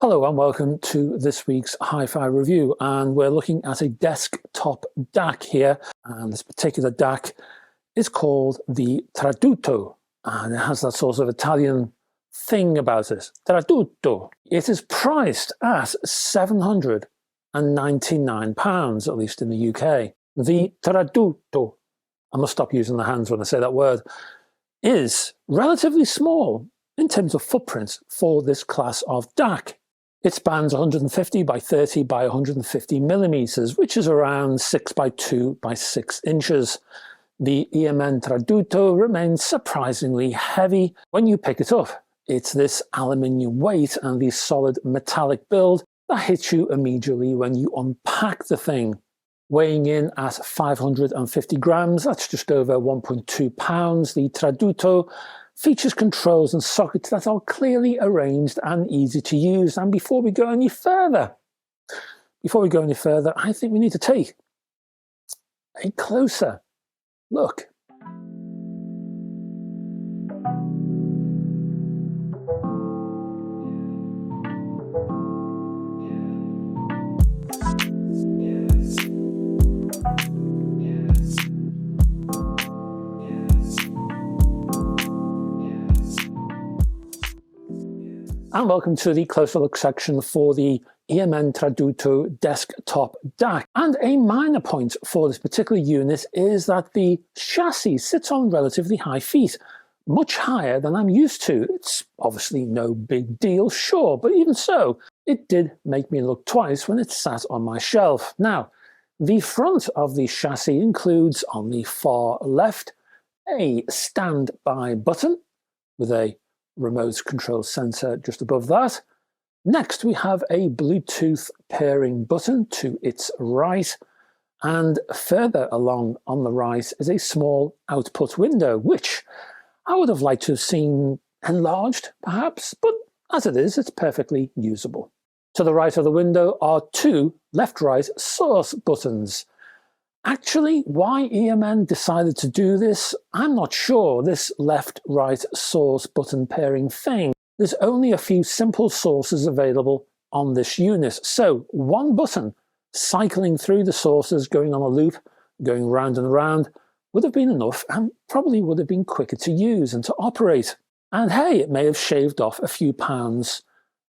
Hello and welcome to this week's Hi-Fi review, and we're looking at a desktop DAC here, and this particular DAC is called the Tradutto, and it has that sort of Italian thing about it, Tradutto. It is priced at £799, at least in the UK. The Tradutto, I must stop using the hands when I say that word, is relatively small in terms of footprint for this class of DAC. It spans 150 by 30 by 150 millimeters, which is around 6 by 2 by 6 inches. The Earmen Tradutto remains surprisingly heavy when you pick it up. It's this aluminium weight and the solid metallic build that hits you immediately when you unpack the thing. Weighing in at 550 grams, that's just over 1.2 pounds, the Tradutto features controls and sockets that are clearly arranged and easy to use. And before we go any further, I think we need to take a closer look. And welcome to the closer look section for the Earmen Tradutto desktop DAC. And a minor point for this particular unit is that the chassis sits on relatively high feet, much higher than I'm used to. It's obviously no big deal, sure, but even so, it did make me look twice when it sat on my shelf. Now, the front of the chassis includes, on the far left, a standby button with a remote control sensor just above that. Next, we have a Bluetooth pairing button to its right, and further along on the right is a small output window, which I would have liked to have seen enlarged, perhaps, but as it is, it's perfectly usable. To the right of the window are two left-right source buttons. Actually, why Earmen decided to do this, I'm not sure. This left-right source button pairing thing. There's only a few simple sources available on this unit. So one button cycling through the sources, going on a loop, going round and round, would have been enough and probably would have been quicker to use and to operate. And hey, it may have shaved off a few pounds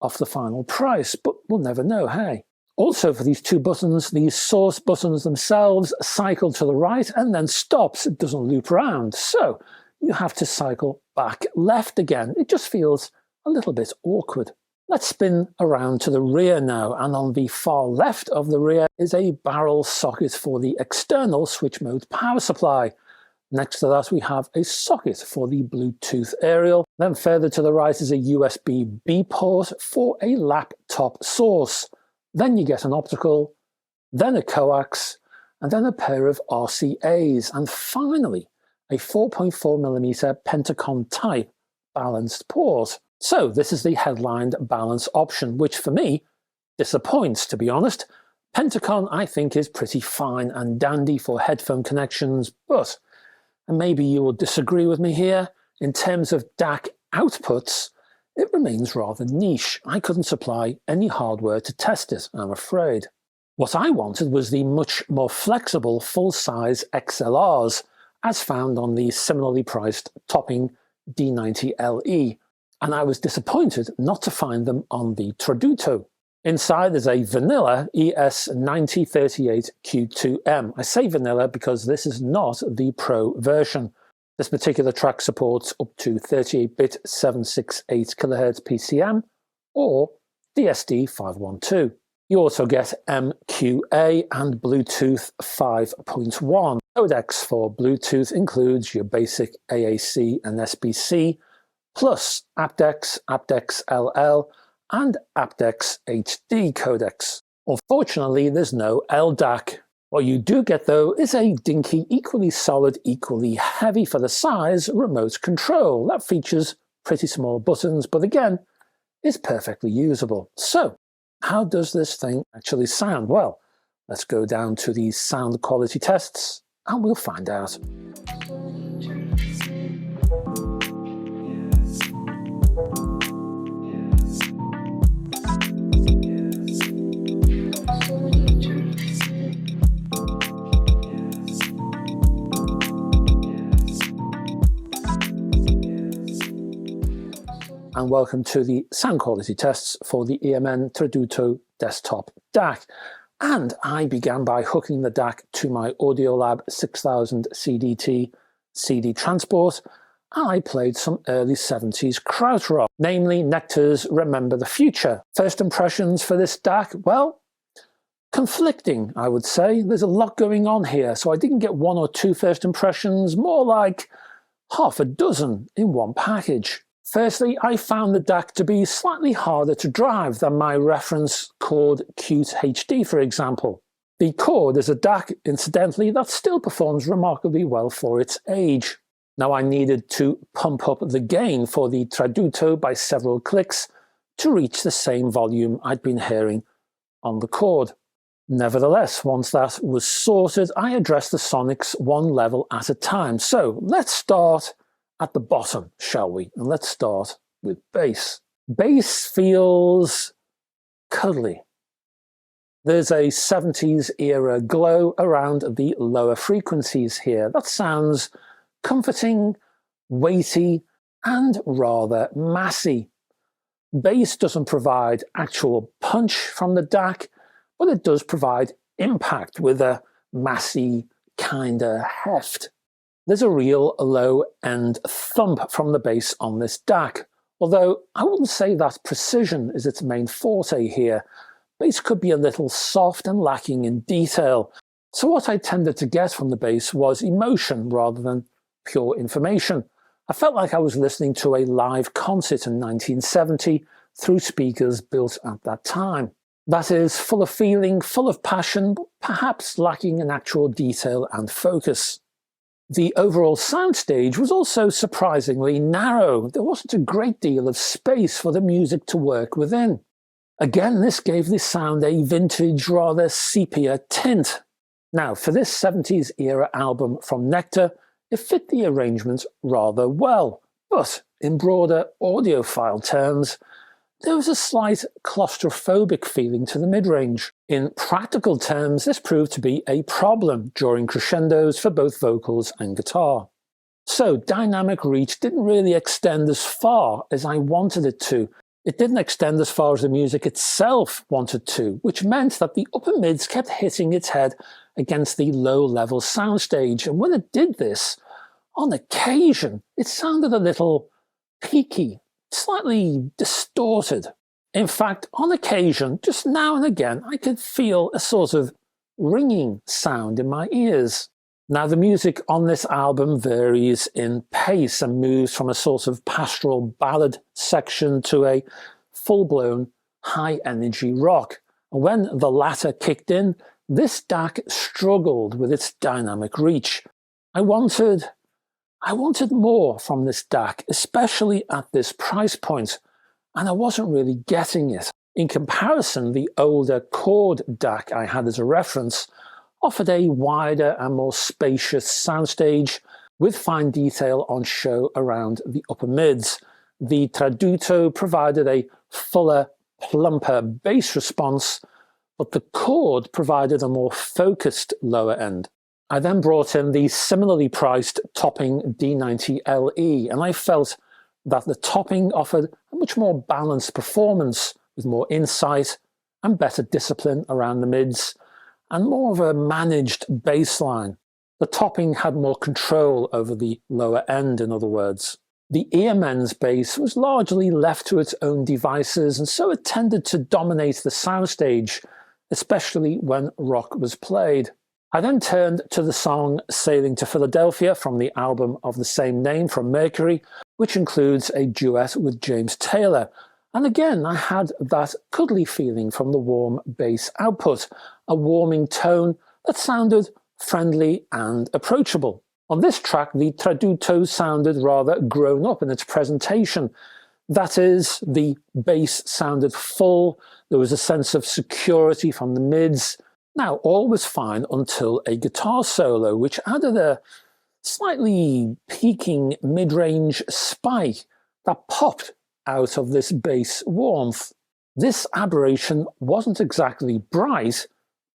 off the final price, but we'll never know, hey. Also, for these two buttons, these source buttons themselves cycle to the right and then stops. It doesn't loop around. So you have to cycle back left again. It just feels a little bit awkward. Let's spin around to the rear now. And on the far left of the rear is a barrel socket for the external switch mode power supply. Next to that, we have a socket for the Bluetooth aerial. Then further to the right is a USB-B port for a laptop source. Then you get an optical, then a coax, and then a pair of RCAs, and finally a 4.4mm Pentacon type balanced port. So this is the headlined balance option, which for me disappoints, to be honest. Pentacon I think is pretty fine and dandy for headphone connections, but, and maybe you will disagree with me here, in terms of DAC outputs, it remains rather niche. I couldn't supply any hardware to test it, I'm afraid. What I wanted was the much more flexible full-size XLRs, as found on the similarly priced topping D90LE, and I was disappointed not to find them on the Tradutto. Inside is a vanilla ES9038Q2M. I say vanilla because this is not the Pro version. This particular track supports up to 38-bit 768 kHz PCM or DSD512. You also get MQA and Bluetooth 5.1. Codecs for Bluetooth includes your basic AAC and SBC, plus aptX, aptX LL, and aptX HD codecs. Unfortunately, there's no LDAC. What you do get, though, is a dinky, equally solid, equally heavy for the size remote control. That features pretty small buttons, but again, is perfectly usable. So, how does this thing actually sound? Well, let's go down to the sound quality tests, and we'll find out. and welcome to the sound quality tests for the Earmen Tradutto desktop DAC. And I began by hooking the DAC to my Audiolab 6000 CDT CD transport, and I played some early 70s krautrock, namely Nectar's Remember the Future. First impressions for this DAC, well, conflicting, I would say. There's a lot going on here, so I didn't get one or two first impressions, more like half a dozen in one package. Firstly, I found the DAC to be slightly harder to drive than my reference Chord Qt HD, for example. The Chord is a DAC, incidentally, that still performs remarkably well for its age. Now, I needed to pump up the gain for the Tradutto by several clicks to reach the same volume I'd been hearing on the Chord. Nevertheless, once that was sorted, I addressed the sonics one level at a time. So let's start at the bottom, shall we? And let's start with bass. Bass feels cuddly. There's a 70s era glow around the lower frequencies here. That sounds comforting, weighty, and rather massy. Bass doesn't provide actual punch from the DAC, but it does provide impact with a massy kinda heft. There's a real low-end thump from the bass on this DAC, although I wouldn't say that precision is its main forte here. Bass could be a little soft and lacking in detail, so what I tended to get from the bass was emotion rather than pure information. I felt like I was listening to a live concert in 1970 through speakers built at that time. That is, full of feeling, full of passion, but perhaps lacking in actual detail and focus. The overall soundstage was also surprisingly narrow. There wasn't a great deal of space for the music to work within. Again, this gave the sound a vintage, rather sepia tint. Now, for this 70s era album from Nectar, it fit the arrangement rather well, but in broader audiophile terms, there was a slight claustrophobic feeling to the mid-range. In practical terms, this proved to be a problem during crescendos for both vocals and guitar. So dynamic reach didn't really extend as far as I wanted it to. It didn't extend as far as the music itself wanted to, which meant that the upper mids kept hitting its head against the low-level soundstage, and when it did this, on occasion, it sounded a little peaky, slightly distorted. In fact, on occasion, just now and again, I could feel a sort of ringing sound in my ears. Now, the music on this album varies in pace and moves from a sort of pastoral ballad section to a full-blown high-energy rock. And when the latter kicked in, this DAC struggled with its dynamic reach. I wanted more from this DAC, especially at this price point, and I wasn't really getting it. In comparison, the older Chord DAC I had as a reference offered a wider and more spacious soundstage with fine detail on show around the upper mids. The Tradutto provided a fuller, plumper bass response, but the Chord provided a more focused lower end. I then brought in the similarly priced topping D90 LE, and I felt that the topping offered a much more balanced performance with more insight and better discipline around the mids, and more of a managed bass line. The topping had more control over the lower end, in other words. The Earmen's bass was largely left to its own devices, and so it tended to dominate the soundstage, especially when rock was played. I then turned to the song Sailing to Philadelphia from the album of the same name from Mercury, which includes a duet with James Taylor. And again, I had that cuddly feeling from the warm bass output, a warming tone that sounded friendly and approachable. On this track, the Tradutto sounded rather grown up in its presentation. That is, the bass sounded full, there was a sense of security from the mids. Now, all was fine until a guitar solo, which added a slightly peaking mid-range spike that popped out of this bass warmth. This aberration wasn't exactly bright,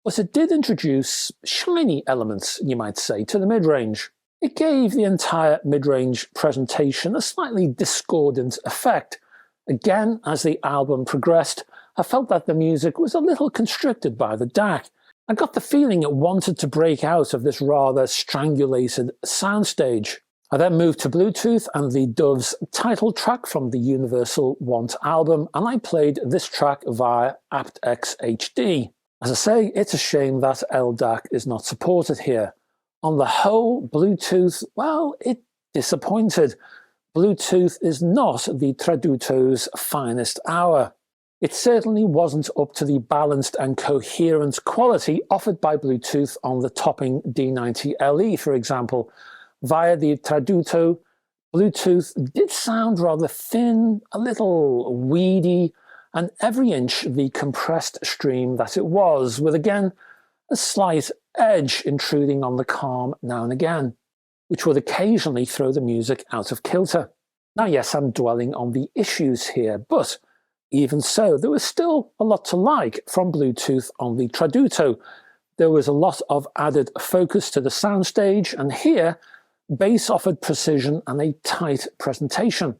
but it did introduce shiny elements, you might say, to the mid-range. It gave the entire mid-range presentation a slightly discordant effect, Again, as the album progressed, I felt that the music was a little constricted by the DAC. I got the feeling it wanted to break out of this rather strangulated soundstage. I then moved to Bluetooth and the Dove's title track from the Universal Want album, and I played this track via aptX HD. As I say, it's a shame that LDAC is not supported here. On the whole, Bluetooth, well, it disappointed. Bluetooth is not the Tradutto's finest hour. It certainly wasn't up to the balanced and coherent quality offered by Bluetooth on the topping D90 LE, for example. Via the Tradutto, Bluetooth did sound rather thin, a little weedy, and every inch the compressed stream that it was, with again a slight edge intruding on the calm now and again, which would occasionally throw the music out of kilter. Now yes, I'm dwelling on the issues here, but even so, there was still a lot to like from Bluetooth on the Tradutto. There was a lot of added focus to the soundstage, and here, bass offered precision and a tight presentation.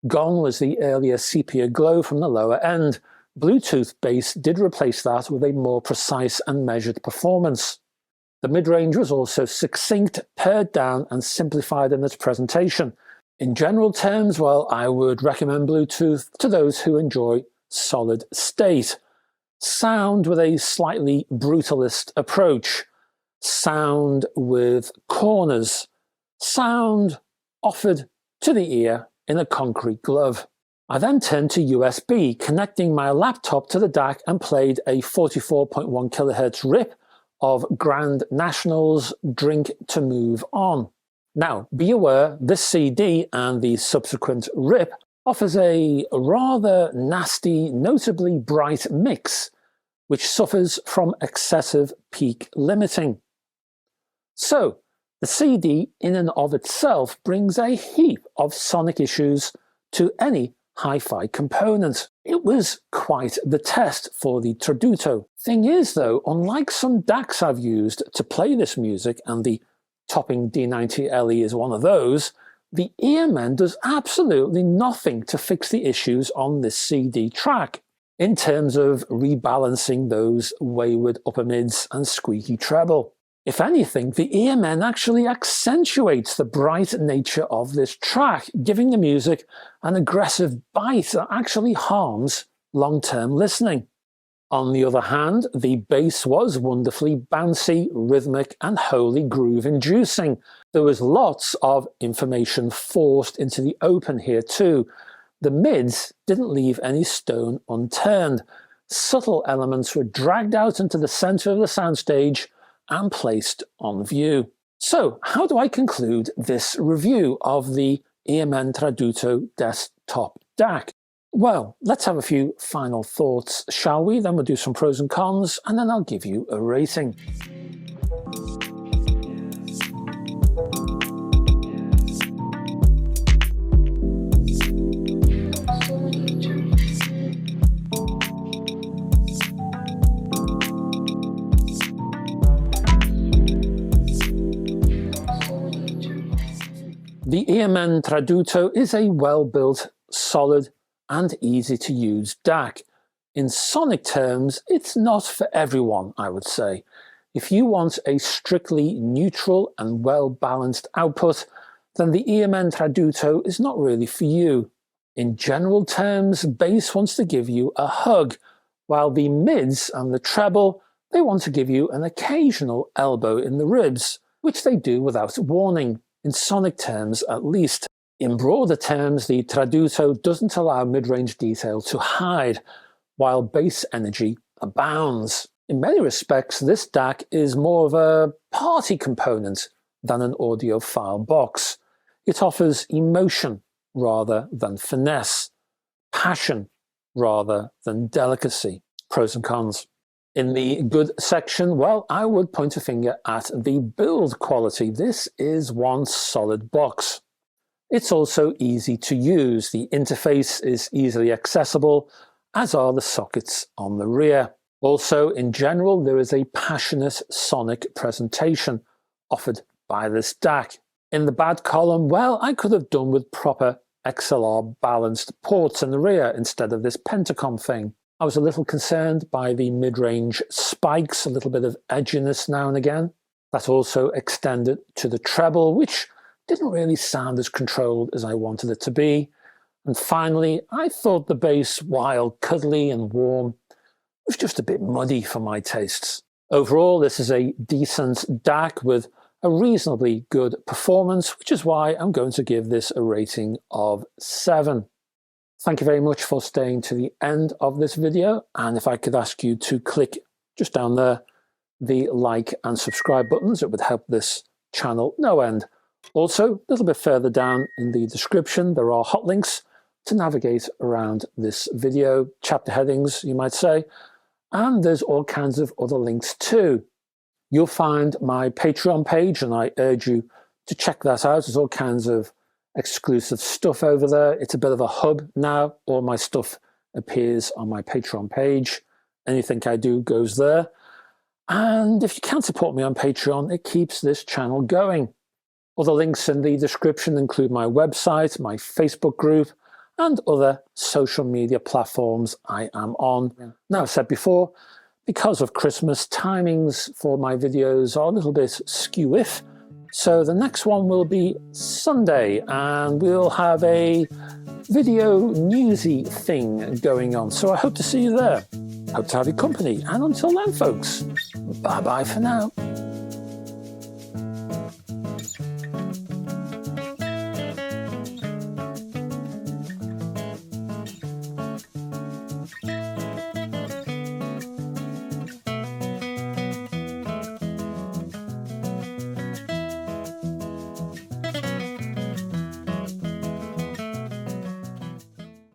Gone was the earlier sepia glow from the lower end. Bluetooth bass did replace that with a more precise and measured performance. The mid-range was also succinct, pared down, and simplified in its presentation. In general terms, well, I would recommend Bluetooth to those who enjoy solid state. Sound with a slightly brutalist approach. Sound with corners. Sound offered to the ear in a concrete glove. I then turned to USB, connecting my laptop to the DAC and played a 44.1 kHz rip of Grand National's Drink to Move On. Now, be aware, this CD and the subsequent rip offers a rather nasty, notably bright mix, which suffers from excessive peak limiting. So, the CD in and of itself brings a heap of sonic issues to any hi-fi component. It was quite the test for the Tradutto. Thing is though, unlike some DACs I've used to play this music, and the topping D90 LE is one of those, the Earmen does absolutely nothing to fix the issues on this CD track, in terms of rebalancing those wayward upper mids and squeaky treble. If anything, the Earmen actually accentuates the bright nature of this track, giving the music an aggressive bite that actually harms long-term listening. On the other hand, the bass was wonderfully bouncy, rhythmic, and wholly groove-inducing. There was lots of information forced into the open here too. The mids didn't leave any stone unturned. Subtle elements were dragged out into the center of the soundstage and placed on view. So, how do I conclude this review of the Earmen Tradutto desktop DAC? Well, let's have a few final thoughts, shall we? Then we'll do some pros and cons, and then I'll give you a rating. The Earmen Tradutto is a well-built, solid, and easy-to-use DAC. In sonic terms, it's not for everyone, I would say. If you want a strictly neutral and well-balanced output, then the Earmen Tradutto is not really for you. In general terms, bass wants to give you a hug, while the mids and the treble, they want to give you an occasional elbow in the ribs, which they do without warning, in sonic terms at least. In broader terms, the Tradutto doesn't allow mid-range detail to hide, while bass energy abounds. In many respects, this DAC is more of a party component than an audiophile box. It offers emotion rather than finesse, passion rather than delicacy. Pros and cons. In the good section, well, I would point a finger at the build quality. This is one solid box. It's also easy to use. The interface is easily accessible, as are the sockets on the rear. Also, in general, there is a passionate sonic presentation offered by this DAC. In the bad column, well, I could have done with proper XLR balanced ports in the rear instead of this Pentacom thing. I was a little concerned by the mid-range spikes, a little bit of edginess now and again. That also extended to the treble, which didn't really sound as controlled as I wanted it to be. And finally, I thought the bass, while cuddly and warm, was just a bit muddy for my tastes. Overall, this is a decent DAC with a reasonably good performance, which is why I'm going to give this a rating of 7. Thank you very much for staying to the end of this video, and if I could ask you to click just down there the like and subscribe buttons, it would help this channel no end. Also, a little bit further down in the description, there are hot links to navigate around this video, chapter headings, you might say, and there's all kinds of other links too. You'll find my Patreon page, and I urge you to check that out. There's all kinds of exclusive stuff over there. It's a bit of a hub now. All my stuff appears on my Patreon page. Anything I do goes there. And if you can support me on Patreon, it keeps this channel going. Other links in the description include my website, my Facebook group, and other social media platforms I am on. Now, I've said before, because of Christmas, timings for my videos are a little bit skew-if. So the next one will be Sunday, and we'll have a video newsy thing going on. So I hope to see you there. Hope to have your company. And until then, folks, bye-bye for now.